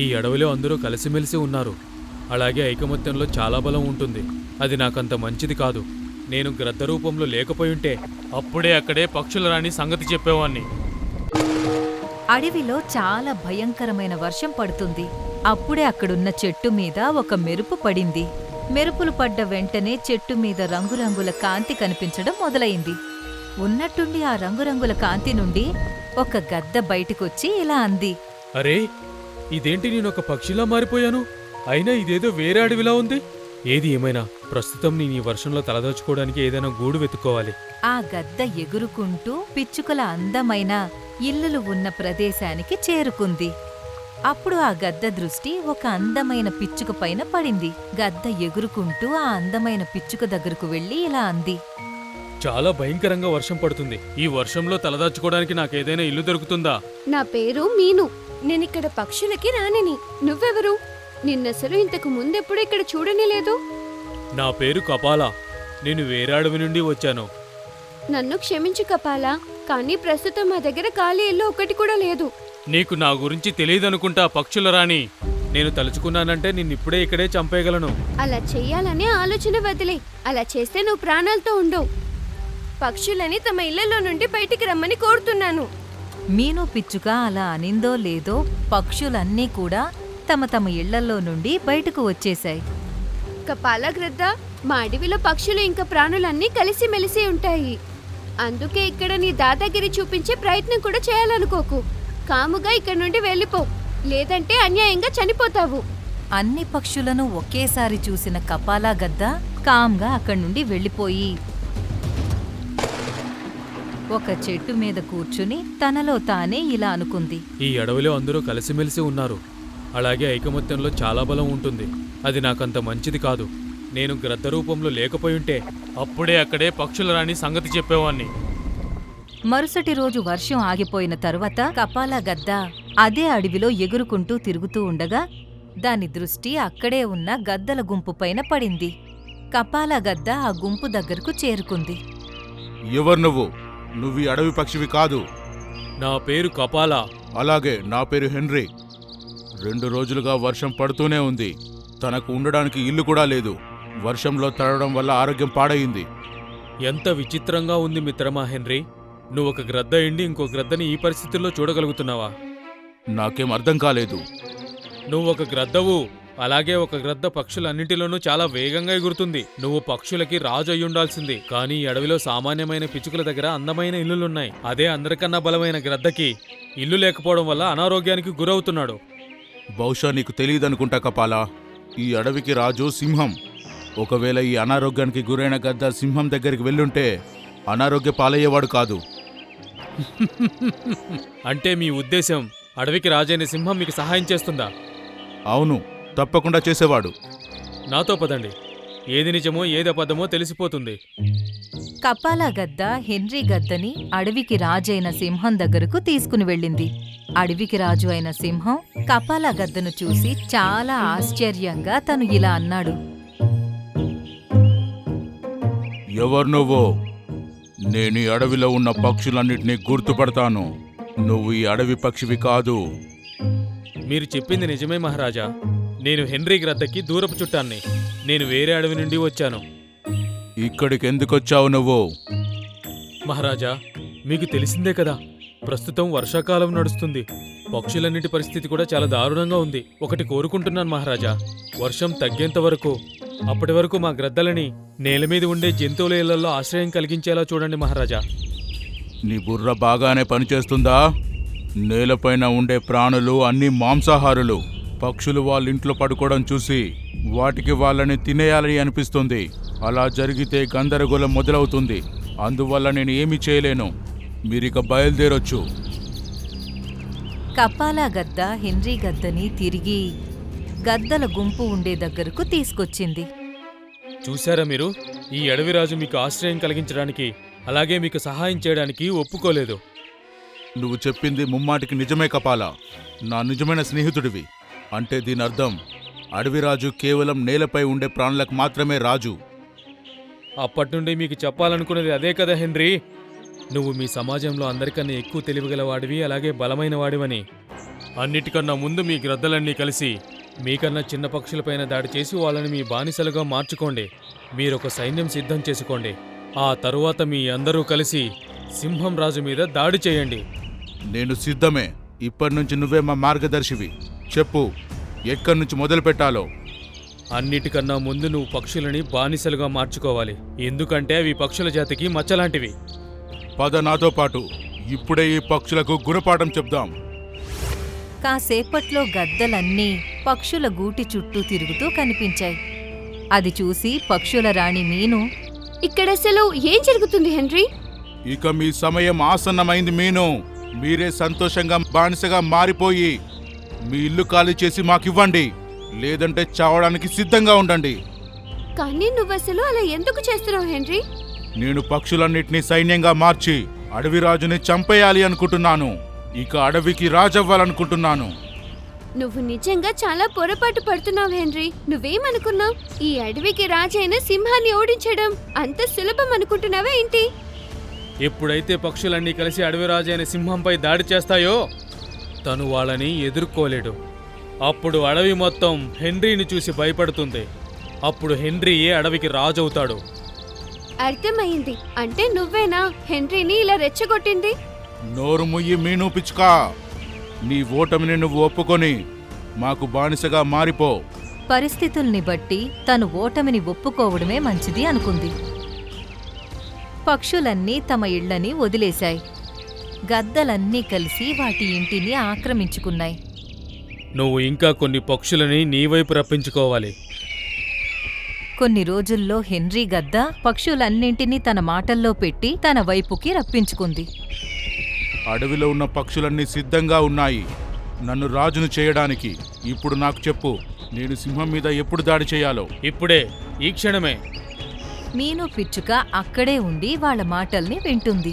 ఈ అడవిలో అందరూ కలిసిమెలిసి ఉన్నారు. అలాగే ఐకమత్యంలో చాలా బలం ఉంటుంది. అది నాకంత మంచిది కాదు. నేను గ్రద్ద రూపంలో లేకపోయుంటే అప్పుడే అక్కడే పక్షుల రాణి సంగతి చెప్పేవాణ్ణి. అడవిలో చాలా భయంకరమైన వర్షం పడుతుంది. అప్పుడే అక్కడున్న చెట్టు మీద ఒక మెరుపు పడింది. మెరుపులు పడ్డ వెంటనే చెట్టు మీద రంగురంగుల కాంతి కనిపించడం మొదలైంది. ఉన్నట్టుండి ఆ రంగురంగుల కాంతి నుండి ఒక గద్ద బయటికొచ్చి ఇలా అంది. అరే, ఇదేంటి నేనొక పక్షిలా మారిపోయాను? అయినా ఇదేదో వేరే అడవిలా ఉంది. ఏది ఏమైనా ప్రస్తుతం నేను ఈ వర్షంలో తలదాచుకోవడానికి ఏదైనా గూడు వెతుక్కోవాలి. ఆ గద్ద ఎగురుకుంటూ పిచ్చుకల అందమైన ఇల్లులు ఉన్న ప్రదేశానికి చేరుకుంది. అప్పుడు ఆ గద్ద దృష్టి ఒక అందమైన పిచ్చుక పైన పడింది. గద్ద ఎగురుకుంటూ ఆ అందమైన పిచ్చుక దగ్గరకు వెళ్లి ఇలా అంది. చాలా భయంకరంగా వర్షం పడుతుంది. ఈ వర్షంలో తలదాచుకోవడానికి నాకేదైనా ఇల్లు దొరుకుతుందా? నా పేరు మీను. నేనిక్కడ పక్షులకి రానిని. నువ్వెవరు? నిన్నసలు ఇంతకు ముందెప్పుడు ఇక్కడ చూడనే లేదు. నా పేరు కపాలా. నేను వేరే అడవి నుండి వచ్చాను. నన్ను క్షమించు కపాలా, కానీ ప్రస్తుతం మా దగ్గర ఖాళీ ఇల్లు ఒకటి కూడా లేదు. నీకు నా గురించి తెలియదనుకుంటా పక్షుల రాణి. నేను తలుచుకున్నానంటే నిన్నిప్పుడే ఇక్కడే చంపేయగలను. అలా చెయ్యాలనే ఆలోచన వదిలే. అలా చేస్తే నువ్వు ప్రాణాలతో ఉండవు. పక్షులని తమ ఇళ్లలో నుండి బయటికి రమ్మని కోరుతున్నాను. మీను పిచ్చుక అలా అనిందో లేదో పక్షులన్నీ కూడా తమ తమ ఇళ్లల్లో నుండి బయటకు వచ్చేశాయి. కపాలా గ్రద్ద, మా అడవిలో పక్షులు ఇంకా ప్రాణులన్నీ కలిసిమెలిసి ఉంటాయి. అందుకే ఇక్కడ నీ దాదాగిరి చూపించే ప్రయత్నం కూడా చేయాలనుకోకు. కాముగా ఇక్కడ నుండి వెళ్ళిపో, లేదంటే అన్యాయంగా చనిపోతావు. అన్ని పక్షులను ఒకేసారి చూసిన కపాలా గద్ద కామ్గా అక్కడి నుండి వెళ్ళిపోయి ఒక చెట్టు మీద కూర్చుని తనలో తానే ఇలా అనుకుంది. ఈ అడవిలో అందరూ కలిసిమెలిసి ఉన్నారు. అలాగే ఐకమత్యంలో చాలా బలం ఉంటుంది. అది నాకంత మంచిది కాదు. నేను గ్రద్ద రూపంలో లేకపోయుంటే అప్పుడే అక్కడే పక్షుల రాణి సంగతి చెప్పేవాణ్ణి. మరుసటి రోజు వర్షం ఆగిపోయిన తరువాత కపాలా గద్ద అదే అడవిలో ఎగురుకుంటూ తిరుగుతూ ఉండగా దాని దృష్టి అక్కడే ఉన్న గద్దల గుంపు పైన పడింది. కపాలా గద్ద ఆ గుంపు దగ్గరకు చేరుకుంది. ఎవరు నువ్వు? నువ్వు ఈ అడవి పక్షివి కాదు. నా పేరు కపాలా. అలాగే నా పేరు హెన్రీ. 2 రోజులుగా వర్షం పడుతూనే ఉంది. తనకు ఉండడానికి ఇల్లు కూడా లేదు. వర్షంలో తడవడం వల్ల ఆరోగ్యం పాడయింది. ఎంత విచిత్రంగా ఉంది మిత్రమా హెన్రీ. నువ్వు ఒక గ్రద్ద ఎండి ఇంకో గ్రద్దని ఈ పరిస్థితుల్లో చూడగలుగుతున్నావా? నాకేం అర్థం కాలేదు. నువ్వు ఒక గ్రద్దవు. అలాగే ఒక గ్రద్ద పక్షులన్నింటిలోనూ చాలా వేగంగా ఎగురుతుంది. నువ్వు పక్షులకి రాజు అయ్యుండాల్సింది. కానీ ఈ అడవిలో సామాన్యమైన పిచ్చుకల దగ్గర అందమైన ఇల్లులున్నాయి. అదే అందరికన్నా బలమైన గ్రద్దకి ఇల్లు లేకపోవడం వల్ల అనారోగ్యానికి గురవుతున్నాడు. బహుశా నీకు తెలియదనుకుంటా కపాలా. ఈ అడవికి రాజు సింహం. ఒకవేళ ఈ అనారోగ్యానికి గురైన గద్ద సింహం దగ్గరికి వెళ్ళుంటే అనారోగ్య పాలయ్యేవాడు కాదు. అంటే మీ ఉద్దేశం అడవికి రాజైన సింహం మీకు సహాయం చేస్తుందా? అవును, తప్పకుండా చేసేవాడు. నాతో పదండి. ఏది నిజమో ఏది అబద్ధమో తెలిసిపోతుంది. కపాలా గద్ద హెన్రీ గద్దని అడవికి రాజైన సింహం దగ్గరకు తీసుకుని వెళ్ళింది. అడవికి రాజు అయిన సింహం కపాలా గద్దను చూసి చాలా ఆశ్చర్యంగా తను ఇలా అన్నాడు. ఎవరు నువ్వు? నేను ఈ అడవిలో ఉన్న పక్షులన్నిటినీ గుర్తుపడతాను. నువ్వు ఈ అడవి పక్షివి కాదు. మీరు చెప్పింది నిజమే మహారాజా. నేను హెన్రీ గ్రద్దకి దూరపు చుట్టాన్ని. నేను వేరే అడవి నుండి వచ్చాను. ఇక్కడికి ఎందుకొచ్చావు నువ్వు? మహారాజా, మీకు తెలిసిందే కదా, ప్రస్తుతం వర్షాకాలం నడుస్తుంది. పక్షులన్నిటి పరిస్థితి కూడా చాలా దారుణంగా ఉంది. ఒకటి కోరుకుంటున్నాను మహారాజా, వర్షం తగ్గేంత వరకు, అప్పటి వరకు మా గ్రద్దలని నేల మీద ఉండే జంతువుల ఇళ్లలో ఆశ్రయం కలిగించేలా చూడండి మహారాజా. నీ బుర్ర బాగానే పనిచేస్తుందా? నేలపైన ఉండే ప్రాణులు అన్నీ మాంసాహారులు. పక్షులు వాళ్ళింట్లో పడుకోవడం చూసి వాటికి వాళ్ళని తినేయాలని అనిపిస్తుంది. అలా జరిగితే గందరగోళం మొదలవుతుంది. అందువల్ల నేను ఏమీ చేయలేను. మీరిక బయలుదేరొచ్చు. కపాలా గద్ద హెన్రీ గద్దని తిరిగి గద్దల గుంపు ఉండే దగ్గరకు తీసుకొచ్చింది. చూశారా మీరు, ఈ అడవిరాజు మీకు ఆశ్రయం కలిగించడానికి అలాగే మీకు సహాయం చేయడానికి ఒప్పుకోలేదు. నువ్వు చెప్పింది ముమ్మాటికి నిజమే కపాలా. నా నిజమైన స్నేహితుడివి. అంటే దీని అర్థం అడవిరాజు కేవలం నేలపై ఉండే ప్రాణులకు మాత్రమే రాజు. అప్పటినుండి మీకు చెప్పాలనుకున్నది అదే కదా హెన్రీ. నువ్వు మీ సమాజంలో అందరికన్నా ఎక్కువ తెలివిగలవాడివి, అలాగే బలమైన వాడివని. అన్నిటికన్నా ముందు మీ గ్రద్దలన్నీ కలిసి మీకన్నా చిన్న పక్షులపైన దాడి చేసి వాళ్ళని మీ బానిసలుగా మార్చుకోండి. మీరొక సైన్యం సిద్ధం చేసుకోండి. ఆ తరువాత మీ అందరూ కలిసి సింహం రాజు మీద దాడి చేయండి. నేను సిద్ధమే. ఇప్పటి నుంచి నువ్వే మా మార్గదర్శివి. చెప్పు, ఎక్కడి నుంచి మొదలు పెట్టాలో. అన్నిటికన్నా ముందు నువ్వు పక్షులని బానిసలుగా మార్చుకోవాలి. ఎందుకంటే అవి పక్షుల జాతికి మచ్చలాంటివి. పద నాతో పాటు. ఇప్పుడే ఈ పక్షులకు గుణపాఠం చెప్దాం. కాసేపట్లో గద్దలన్నీ పక్షుల గూటి చుట్టూ తిరుగుతూ కనిపించాయి. అది చూసి పక్షుల రాణి మీను, ఇక్కడ అసలు ఏం జరుగుతుంది హెన్రీ? ఇక మీ సమయం ఆసన్నమైంది మీను. మీరే సంతోషంగా బానిసగా మారిపోయి మీ ఇల్లు ఖాళీ చేసి మాకివ్వండి, లేదంటే చావడానికి సిద్ధంగా ఉండండి. కానీ నువ్వసలు అలా ఎందుకు చేస్తున్నావు హెన్రీ? నేను పక్షులన్నిటినీ సైన్యంగా మార్చి అడవి రాజుని చంపేయాలి అనుకుంటున్నాను. ఇక అడవికి రాజవ్వాలనుకుంటున్నాను. నువ్వు నిజంగా చాలా పొరపాటు పడుతున్నావు హెన్రీ. నువ్వేమనుకున్నావు? ఈ అడవికి రాజైన సింహాన్ని ఓడించడం అంత సులభం అనుకుంటున్నావా ఏంటి? ఎప్పుడైతే పక్షులన్నీ కలిసి అడవిరాజు అయిన సింహంపై దాడి చేస్తాయో తను వాళ్ళని ఎదుర్కోలేడు. అప్పుడు అడవి మొత్తం హెన్రీని చూసి భయపడుతుంది. అప్పుడు హెన్రీయే అడవికి రాజు అవుతాడు. అర్థమైంది. అంటే నువ్వేనా హెన్రీని ఇలా రెచ్చగొట్టింది? నోరు ముయ్యి మీను పిచ్చుకా. నీ ఓటమిని నువ్వు ఒప్పుకొని మాకు బానిసగా మారిపో. పరిస్థితుల్ని బట్టి తను ఓటమిని ఒప్పుకోవడమే మంచిది అనుకుంది. పక్షులన్నీ తమ ఇళ్లని వదిలేశాయి. గద్దలన్నీ కలిసి వాటి ఇంటిని ఆక్రమించుకున్నాయి. నువ్వు ఇంకా కొన్ని పక్షులని నీ వైపు రప్పించుకోవాలి. కొన్ని రోజుల్లో హెన్రీ గద్ద పక్షులన్నింటినీ తన మాటల్లో పెట్టి తన వైపుకి రప్పించుకుంది. అడవిలో ఉన్న పక్షులన్నీ సిద్ధంగా ఉన్నాయి నన్ను రాజును చేయడానికి. ఇప్పుడు నాకు చెప్పు, నేను సింహం మీద ఎప్పుడు దాడి చేయాలో? ఇప్పుడే, ఈ క్షణమే. మీను పిచ్చుక అక్కడే ఉండి వాళ్ళ మాటల్ని వింటుంది.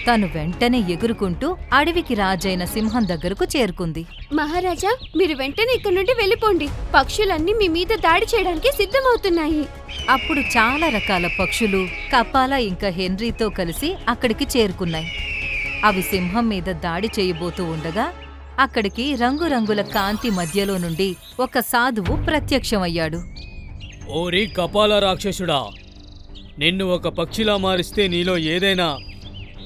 తను వెంటనే ఎగురుకుంటూ అడవికి రాజైన సింహం దగ్గరకు చేరుకుంది. మహారాజా, మీరు వెంటనే ఇక్కడి నుండి వెళ్ళిపోండి. పక్షులన్నీ మీ మీద దాడి చేయడానికి సిద్ధమవుతున్నాయి. అప్పుడు చాలా రకాల పక్షులు కపాలా ఇంకా హెన్రీతో కలిసి అక్కడికి చేరుకున్నాయి. అవి సింహం మీద దాడి చేయబోతూ ఉండగా అక్కడికి రంగురంగుల కాంతి మధ్యలో నుండి ఒక సాధువు ప్రత్యక్షమయ్యాడు. ఓరి కపాల రాక్షసుడా, నిన్ను ఒక పక్షిలా మారిస్తే నీలో ఏదైనా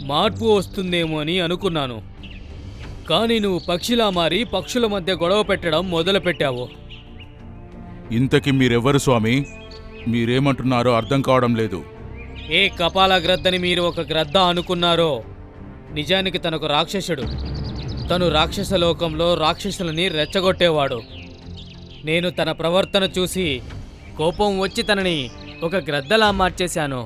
మార్పు వస్తుందేమో అని అనుకున్నాను. కానీ నువ్వు పక్షిలా మారి పక్షుల మధ్య గొడవ పెట్టడం మొదలుపెట్టావు. ఇంతకీ మీరెవ్వరు స్వామి? మీరేమంటున్నారో అర్థం కావడం లేదు. ఏ కపాల గ్రద్దని మీరు ఒక గ్రద్ద అనుకున్నారో, నిజానికి తనొక రాక్షసుడు. తను రాక్షస లోకంలో రాక్షసులని రెచ్చగొట్టేవాడు. నేను తన ప్రవర్తన చూసి కోపం వచ్చి తనని ఒక గ్రద్దలా మార్చేశాను.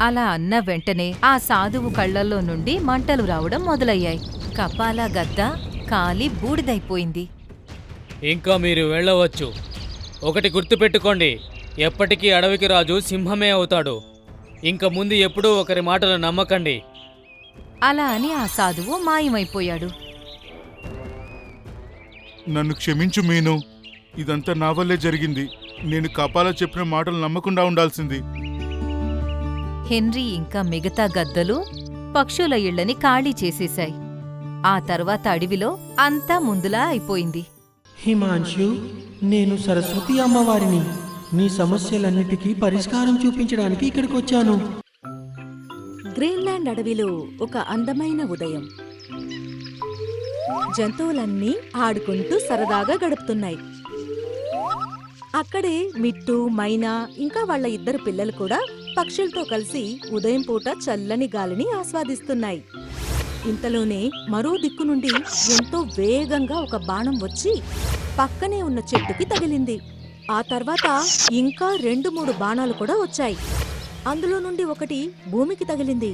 అలా అన్న వెంటనే ఆ సాధువు కళ్లల్లో నుండి మంటలు రావడం మొదలయ్యాయి. కపాలా గద్ద కాలి బూడిదైపోయింది. ఇంకా మీరు వెళ్ళవచ్చు. ఒకటి గుర్తుపెట్టుకోండి, ఎప్పటికీ అడవికి రాజు సింహమే అవుతాడు. ఇంక ముందు ఎప్పుడూ ఒకరి మాటలు నమ్మకండి. అలా అని ఆ సాధువు మాయమైపోయాడు. నన్ను క్షమించు మీను. ఇదంతా నా వల్లే జరిగింది. నేను కపాల చెప్పిన మాటలు నమ్మకుండా ఉండాల్సింది. హెన్రీ ఇంకా మిగతా గద్దలు పక్షుల ఇళ్లని ఖాళీ చేసేశాయి. ఆ తర్వాత అడవిలో అంతా ముందులా అయిపోయింది. హిమాంశు, నేను సరస్వతి అమ్మవారిని. నీ సమస్యలన్నిటికీ పరిష్కారం చూపించడానికి ఇక్కడికి వచ్చాను. గ్రీన్లాండ్ అడవిలో ఒక అందమైన ఉదయం. జంతువులన్నీ ఆడుకుంటూ సరదాగా గడుపుతున్నాయి. అక్కడే మిట్టు, మైనా ఇంకా వాళ్ళ ఇద్దరు పిల్లలు కూడా పక్షులతో కలిసి ఉదయం పూట చల్లని గాలిని ఆస్వాదిస్తున్నాయి. ఇంతలోనే మరో దిక్కు నుండి ఎంతో వేగంగా ఒక బాణం వచ్చి పక్కనే ఉన్న చెట్టుకి తగిలింది. ఆ తర్వాత ఇంకా 2-3 బాణాలు కూడా వచ్చాయి. అందులో నుండి ఒకటి భూమికి తగిలింది.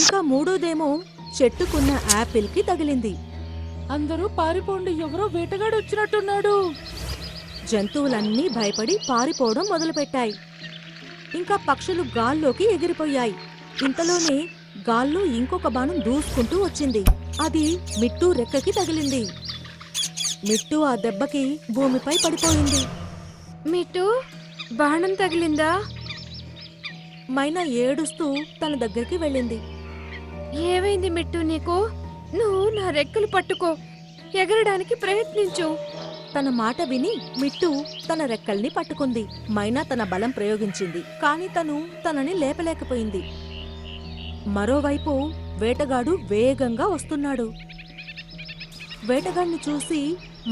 ఇంకా మూడోదేమో చెట్టుకున్న యాపిల్కి తగిలింది. అందరూ పారిపోండి, ఎవరో వేటగాడు వచ్చినట్టున్నాడు. జంతువులన్నీ భయపడి పారిపోవడం మొదలుపెట్టాయి. ఇంకా పక్షులు గాల్లోకి ఎగిరిపోయాయి. ఇంతలోనే గాల్లో ఇంకొక బాణం దూసుకుంటూ వచ్చింది. అది మిట్టు రెక్కకి తగిలింది. మిట్టు ఆ దెబ్బకి భూమిపై పడిపోయింది. మిట్టు, బాణం తగిలిందా? మైనా ఏడుస్తూ తన దగ్గరికి వెళ్ళింది. ఏమైంది మిట్టు నీకు? నువ్వు నా రెక్కలు పట్టుకో, ఎగరడానికి ప్రయత్నించు. తన మాట విని మిట్టు తన రెక్కల్ని పట్టుకుంది. మైనా తన బలం ప్రయోగించింది, కాని తను తనని లేపలేకపోయింది. మరోవైపు వేటగాడు వేగంగా వస్తున్నాడు. వేటగాడిని చూసి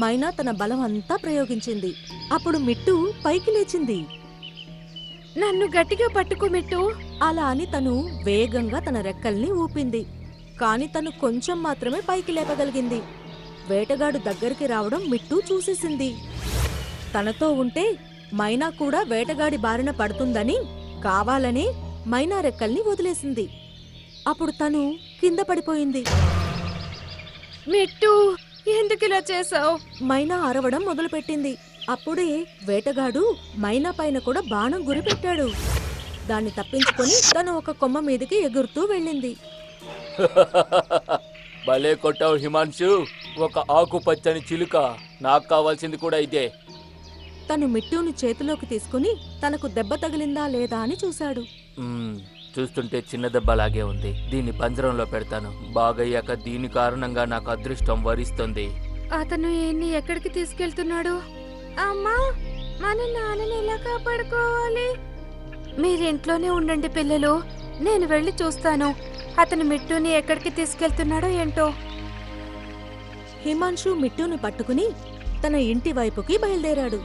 మైనా తన బలం అంతా ప్రయోగించింది. అప్పుడు మిట్టు పైకి లేచింది. నన్ను గట్టిగా పట్టుకో మిట్టు. అలా అని తను వేగంగా తన రెక్కల్ని ఊపింది, కాని తను కొంచెం మాత్రమే పైకి లేపగలిగింది. వేటగాడు దగ్గరికి రావడం మిట్టు చూసేసింది. తనతో ఉంటే మైనా కూడా వేటగాడి బారిన పడుతుందని కావాలని మైనా రెక్కల్ని వదిలేసింది. అప్పుడు తను కింద పడిపోయింది. మిట్టు, ఎందుకు ఇలా చేసావు? మైనా అరవడం మొదలుపెట్టింది. అప్పుడే వేటగాడు మైనా పైన కూడా బాణం గురిపెట్టాడు. దాన్ని తప్పించుకొని తను ఒక కొమ్మ మీదకి ఎగురుతూ వెళ్ళింది. భలే కొట్టావు హిమాంశు, ఒక ఆకుపచ్చని చిలుక. నాకు కావాల్సింది కూడా ఇదే. తను మిట్టుని చేతిలోకి తీసుకుని తనకు దెబ్బ తగిలిందా లేదా అని చూశాడు. చూస్తుంటే చిన్న దెబ్బలాగే ఉంది. దీన్ని పంజరంలో పెడతాను. బాగయ్యాక దీని కారణంగా నాకు అదృష్టం వరిస్తుంది. అతను ఈయన్ని ఎక్కడికి తీసుకెళ్తున్నాడు? అమ్మా, మన నాన్నని ఎలా కాపాడుకోవాలి? మీరింట్లోనే ఉండండి పిల్లలు, నేను వెళ్ళి చూస్తాను అతను మిట్టుని ఎక్కడికి తీసుకెళ్తున్నాడో ఏంటో. హిమాంశు మిట్టుని పట్టుకుని తన ఇంటి వైపుకి బయలుదేరాడు.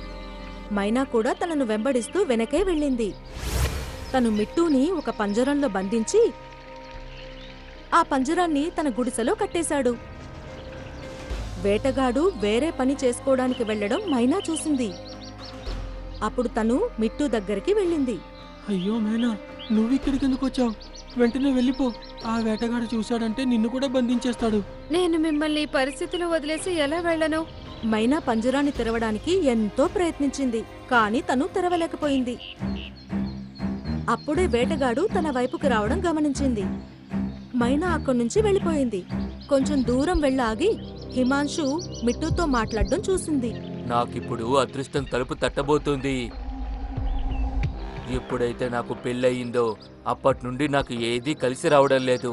మైనా కూడా తనను వెంబడిస్తూ వెనకే వెళ్ళింది. తను మిట్టుని ఒక పంజరంలో బంధించి ఆ పంజరాన్ని తన గుడిసెలో కట్టేశాడు. వేటగాడు వేరే పని చేసుకోవడానికి వెళ్లడం మైనా చూసింది. అప్పుడు తను మిట్టు దగ్గరికి వెళ్ళింది. అయ్యో మైనా, నువ్విక్కడికి ఎందుకు వచ్చావు? వెంటనే వెళ్ళిపో. ఆ వేటగాడు చూశాడంటే నిన్ను కూడా బంధించేస్తాడు. నేను మిమ్మల్ని ఈ పరిస్థితిలో వదిలేసి ఎలా వెళ్ళను? మైనా పంజరాన్ని తెరవడానికి ఎంతో ప్రయత్నించింది, కాని తను తెరవలేకపోయింది. అప్పుడే వేటగాడు తన వైపుకి రావడం గమనించింది. మైనా అక్కడి నుంచి వెళ్ళిపోయింది. కొంచెం దూరం వెళ్ళాగి హిమాంశు మిట్టుతో మాట్లాడడం చూసింది. నాకిప్పుడు అదృష్టం తలుపు తట్టబోతుంది. ఎప్పుడైతే నాకు పెళ్ళయిందో అప్పటి నుండి నాకు ఏదీ కలిసి రావడం లేదు.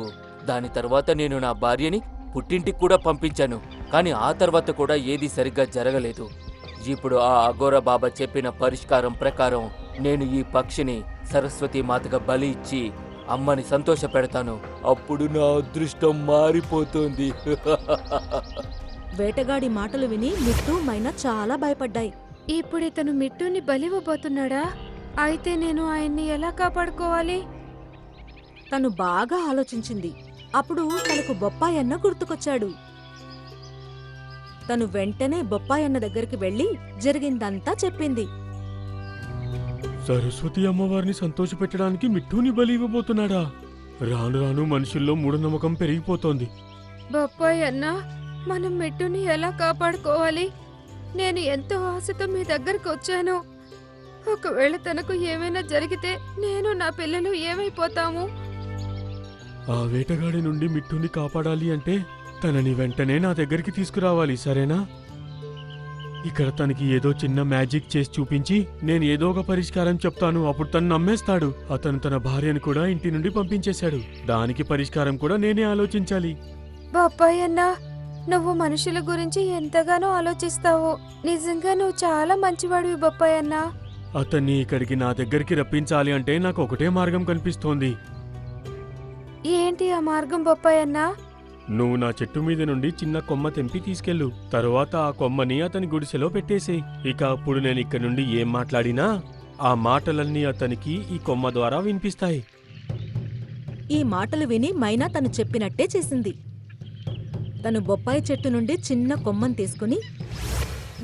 దాని తర్వాత నేను నా భార్యని పుట్టింటికి కూడా పంపించాను, కానీ ఆ తర్వాత కూడా ఏదీ సరిగ్గా జరగలేదు. ఇప్పుడు ఆ అఘోర బాబా చెప్పిన పరిష్కారం ప్రకారం నేను ఈ పక్షిని సరస్వతి మాతగా బలి ఇచ్చి అమ్మని సంతోష పెడతాను. అప్పుడు నా అదృష్టం మారిపోతుంది. వేటగాడి మాటలు విని మిట్టు మైనా చాలా భయపడ్డాయి. ఇప్పుడు ఇతను మిట్టుని బలివ్వబోతున్నాడా? అయితే నేను ఆయన్ని ఎలా కాపాడుకోవాలి? తను బాగా ఆలోచించింది. అప్పుడు తనకు బొప్పాయన్న గుర్తుకొచ్చాడు. తను వెంటనే బొప్పాయన్న దగ్గరికి వెళ్లి జరిగిందంతా చెప్పింది. సరస్వతి అమ్మవారిని సంతోషపెట్టడానికి మిట్టుని బలి ఇవ్వబోతున్నాడా? రాను రాను మనుషుల్లో మూఢనమ్మకం పెరిగిపోతోంది. బొప్పాయి అన్నా, మనం మిట్టుని ఎలా కాపాడుకోవాలి? నేను ఎంతో ఆశతో మీ దగ్గరకు వచ్చాను. ఒకవేళ తనకు ఏమైనా జరిగితే నేను నా పిల్లలు ఏమైపోతాము? ఆ వేటగాడి నుండి మిట్టుని కాపాడాలి అంటే తనని వెంటనే నా దగ్గరికి తీసుకురావాలి, సరేనా? ఇక్కడ తనకి ఏదో చిన్న మ్యాజిక్ చేసి చూపించి నేను ఏదో ఒక పరిష్కారం చెప్తాను, అప్పుడు తను నమ్మేస్తాడు. అతను తన భార్యను కూడా ఇంటి నుండి పంపించేశాడు. దానికి పరిష్కారం కూడా నేనే ఆలోచించాలి. బొప్పాయి అన్నా, నువ్వు మనుషుల గురించి ఎంతగానో ఆలోచిస్తావు. నిజంగా నువ్వు చాలా మంచివాడివి బొప్పాయి అన్నా. అతన్ని ఇక్కడికి నా దగ్గరికి రప్పించాలి అంటే నాకు ఒకటే మార్గం కనిపిస్తోంది. ఏంటి ఆ మార్గం బొప్పాయి అన్నా? నువ్వు నా చెట్టు మీద నుండి చిన్న కొమ్మ తెంపి తీసుకెళ్ళు. తరువాత ఆ కొమ్మని అతని గుడిసెలో పెట్టేసేయ్. ఇక అప్పుడు నేను ఇక్కడ నుండి ఏం మాట్లాడినా ఆ మాటలన్నీ అతనికి ఈ కొమ్మ ద్వారా వినిపిస్తాయి. ఈ మాటలు విని మైనా తను చెప్పినట్టే చేసింది. తను బొప్పాయి చెట్టు నుండి చిన్న కొమ్మని తీసుకుని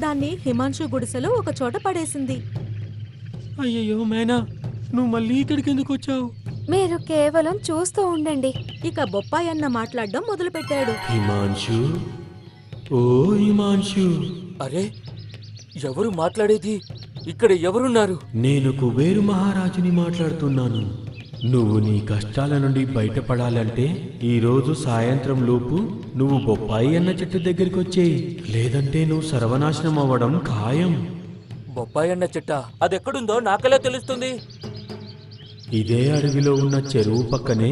దాన్ని హిమాంశు గుడిసెలో ఒక చోట పడేసింది. అయ్యయ్యో మైనా, నువ్వు మళ్ళీ ఇక్కడికి ఎందుకు వచ్చావు? మీరు కేవలం చూస్తూ ఉండండి. ఇక బొప్పాయన్న మాట్లాడడం మొదలుపెట్టాడు. హిమాంశు, ఓ హిమాంశు, అరే, ఎవరు మాట్లాడేది? ఇక్కడ ఎవరున్నారు? నేను కుబేరు మహారాజుని మాట్లాడుతున్నాను. నువ్వు నీ కష్టాల నుండి బయటపడాలంటే ఈ రోజు సాయంత్రం లోపు నువ్వు బొప్పాయి అన్న చెట్టు దగ్గరికి వచ్చేయి, లేదంటే నువ్వు సర్వనాశనం అవ్వడం ఖాయం. బొప్పాయి అన్న చెట్ట, అదెక్కడుందో నాకెలా తెలుస్తుంది? ఇదే అడవిలో ఉన్న చెరువు పక్కనే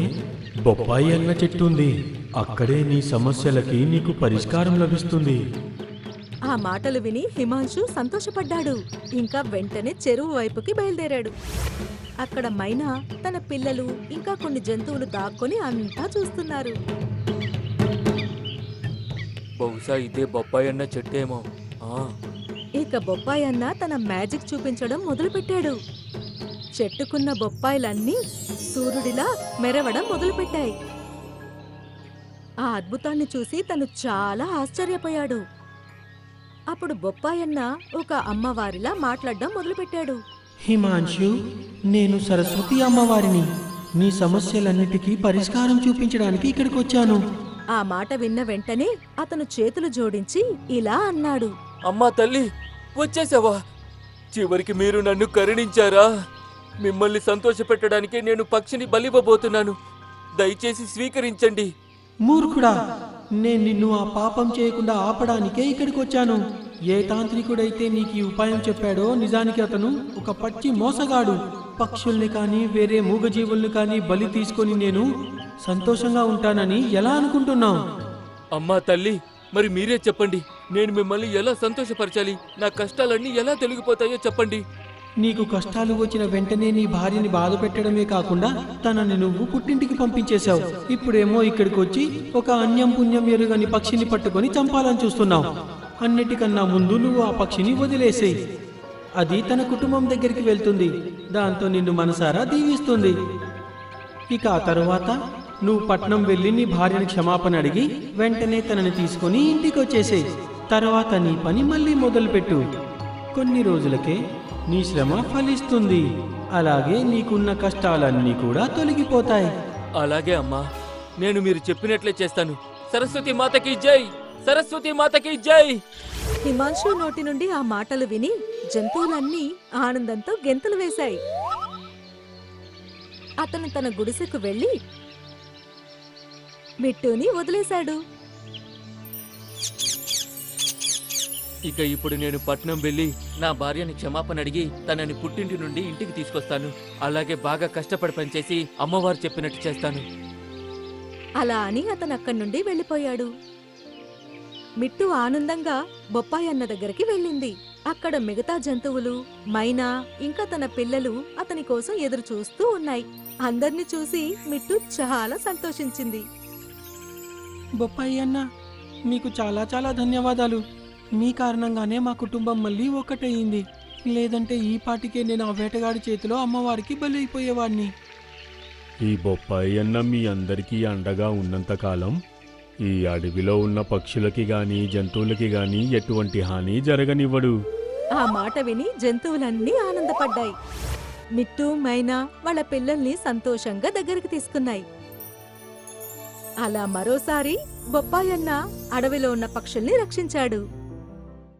బొప్పాయి అన్న చెట్టు ఉంది. అక్కడే నీ సమస్యలకి నీకు పరిష్కారం లభిస్తుంది. ఆ మాటలు విని హిమాంశు సంతోషపడ్డాడు. ఇంకా వెంటనే చెరువు వైపుకి బయలుదేరాడు. అక్కడ మైనా తన పిల్లలు ఇంకా కొన్ని జంతువులు దాక్కొని అంతా చూస్తున్నారు. బహుశా ఇదే బొప్పాయి అన్న చెట్టేమో. ఇక బొప్పాయి అన్న తన మ్యాజిక్ చూపించడం మొదలుపెట్టాడు. చెట్టుకున్న బొప్పాయిలన్నీ సూర్యుడిలా మెరవడం మొదలుపెట్టాయి. ఆ అద్భుతాన్ని చూసి తను చాలా ఆశ్చర్యపోయాడు. అప్పుడు బొప్పాయన్న ఒక అమ్మవారిలా మాట్లాడడం మొదలుపెట్టాడు. హిమాంశు, నేను సరస్వతి అమ్మవారిని. నీ సమస్యలన్నిటికీ పరిష్కారం చూపించడానికి ఇక్కడికి వచ్చాను. ఆ మాట విన్న వెంటనే అతను చేతులు జోడించి ఇలా అన్నాడు. అమ్మా తల్లి, వచ్చేసావా? చివరికి మీరు నన్ను కరుణించారా? మిమ్మల్ని సంతోషపెట్టడానికి నేను పక్షిని బలివ్వబోతున్నాను. దయచేసి స్వీకరించండి. మూర్ఖుడా, నేను నిన్ను ఆ పాపం చేయకుండా ఆపడానికే ఇక్కడికి వచ్చాను. ఏ తాంత్రికుడైతే నీకు ఈ ఉపాయం చెప్పాడో నిజానికి అతను ఒక పచ్చి మోసగాడు. పక్షుల్ని కానీ వేరే మూగజీవుల్ని కానీ బలి తీసుకొని నేను సంతోషంగా ఉంటానని ఎలా అనుకుంటున్నావు? అమ్మా తల్లి, మరి మీరే చెప్పండి, నేను మిమ్మల్ని ఎలా సంతోషపరచాలి? నా కష్టాలన్నీ ఎలా తొలగిపోతాయో చెప్పండి. నీకు కష్టాలు వచ్చిన వెంటనే నీ భార్యని బాధ పెట్టడమే కాకుండా తనని నువ్వు పుట్టింటికి పంపించేశావు. ఇప్పుడేమో ఇక్కడికి వచ్చి ఒక అన్యం పుణ్యం ఎరుగని పక్షిని పట్టుకొని చంపాలని చూస్తున్నావు. అన్నిటికన్నా ముందు నువ్వు ఆ పక్షిని వదిలేసేయి. అది తన కుటుంబం దగ్గరికి వెళ్తుంది. దాంతో నిన్ను మనసారా దీవిస్తుంది. ఇక ఆ తరువాత నువ్వు పట్నం వెళ్ళి నీ భార్యని క్షమాపణ అడిగి వెంటనే తనని తీసుకొని ఇంటికి వచ్చేసేయి. తర్వాత నీ పని మళ్ళీ మొదలుపెట్టు. కొన్ని రోజులకే నీ శ్రమ ఫలిస్తుంది. అలాగే నీకున్న కష్టాలన్నీ కూడా తొలగిపోతాయి. అలాగే అమ్మా, నేను మీరు చెప్పినట్లే చేస్తాను. సరస్వతి మాతకి జై! సరస్వతి మాతకి జై! హిమాంశు నోటి నుండి ఆ మాటలు విని జంతువులన్నీ ఆనందంతో గెంతులు వేశాయి. అతను తన గుడిసెకు వెళ్లి మిట్టుని వదిలేశాడు. ఇక ఇప్పుడు నేను పట్నం వెళ్ళి నా భార్యని క్షమాపణ అడిగి తనని పుట్టింటి నుండి ఇంటికి తీసుకొస్తాను. అలాగే బాగా కష్టపడి పనిచేసి అమ్మవారు చెప్పినట్టు చేస్తాను. అలా అని అతను అక్కడి నుండి వెళ్ళిపోయాడు. మిట్టు ఆనందంగా బొప్పాయి అన్న దగ్గరికి వెళ్ళింది. అక్కడ మిగతా జంతువులు, మైనా ఇంకా తన పిల్లలు అతని కోసం ఎదురు చూస్తూ ఉన్నాయి. అందర్నీ చూసి మిట్టు చాలా సంతోషించింది. బొప్పాయి అన్న, మీకు చాలా చాలా ధన్యవాదాలు. మీ కారణంగానే మా కుటుంబం మళ్ళీ ఒక్కటయింది. లేదంటే ఈ పాటికే నేను ఆ వేటగాడి చేతిలో అమ్మవారికి బలైపోయేవాడిని. ఈ బొప్పాయి అన్న మీ అందరికీ అండగా ఉన్నంతకాలం ఈ అడవిలో ఉన్న పక్షులకి గాని జంతువులకి గాని ఎటువంటి హాని జరగనివ్వడు. ఆ మాట విని జంతువులన్నీ ఆనందపడ్డాయి. మిట్టు, మైనా వాళ్ళ పిల్లల్ని సంతోషంగా దగ్గరికి తీసుకున్నాయి. అలా మరోసారి బొప్పాయన్న అడవిలో ఉన్న పక్షుల్ని రక్షించాడు.